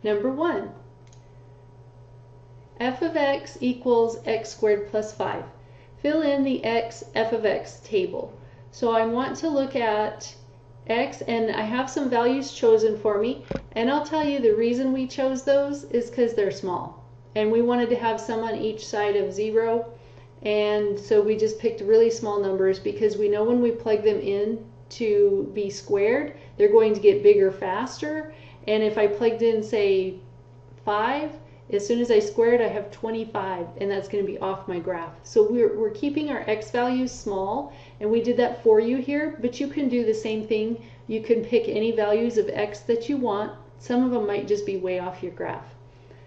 Number 1, f of x equals x squared plus 5. Fill in the f of x table. So I want to look at x, and I have some values chosen for me, and I'll tell you the reason we chose those is because they're small, and we wanted to have some on each side of 0, and so we just picked really small numbers because we know when we plug them in to be squared, they're going to get bigger faster. And if I plugged in, say, 5, as soon as I square it, I have 25, and that's going to be off my graph. So we're keeping our x values small, and we did that for you here, but you can do the same thing. You can pick any values of x that you want. Some of them might just be way off your graph.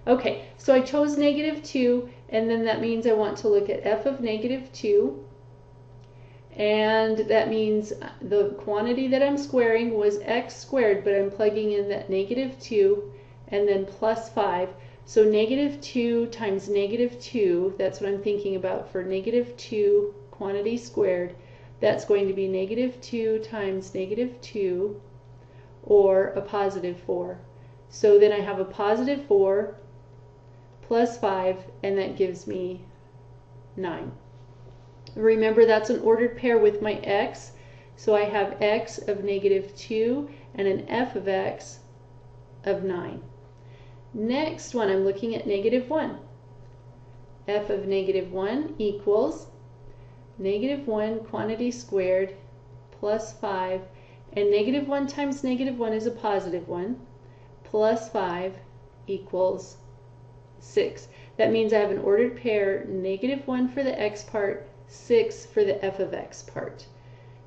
Okay, so I chose -2, and then that means I want to look at f of -2, and that means the quantity that I'm squaring was x squared, but I'm plugging in that -2 and then plus 5. So -2 times -2, that's what I'm thinking about for -2 quantity squared. That's going to be -2 times -2, or a +4. So then I have a +4 plus 5, and that gives me 9. Remember, that's an ordered pair with my x. So I have x of -2 and an f of x of 9. Next one, I'm looking at -1. f of -1 equals -1 quantity squared plus 5, and -1 times -1 is a +1, plus 5 equals 6. That means I have an ordered pair, -1 for the x part, 6 for the f of x part.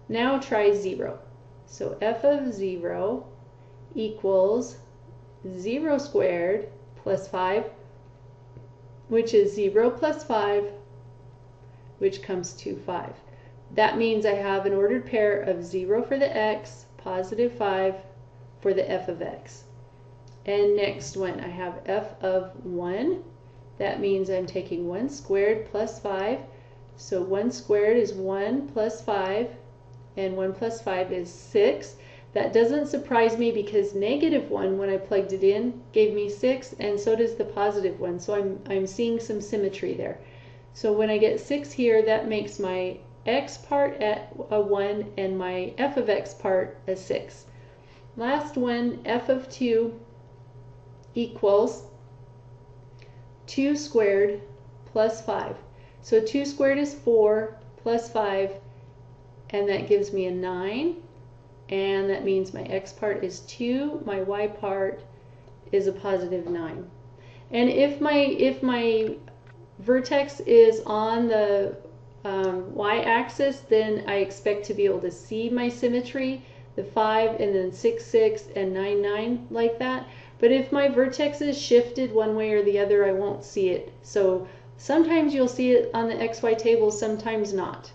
Now try 0. So f of 0 equals 0 squared plus 5, which is 0 plus 5, which comes to 5. That means I have an ordered pair of 0 for the x, +5 for the f of x. And next one, I have f of 1. That means I'm taking 1 squared plus 5. So 1 squared is 1 plus 5, and 1 plus 5 is 6. That doesn't surprise me because -1, when I plugged it in, gave me 6, and so does the +1. So I'm seeing some symmetry there. So when I get 6 here, that makes my x part at a 1 and my f of x part a 6. Last one, f of 2 equals 2 squared plus 5. So 2 squared is 4 plus 5, and that gives me a 9. And that means my x part is 2, my y part is a +9. And if my vertex is on the y-axis, then I expect to be able to see my symmetry, the 5 and then 6, 6 and 9, 9, like that. But if my vertex is shifted one way or the other, I won't see it. So sometimes you'll see it on the xy table, sometimes not.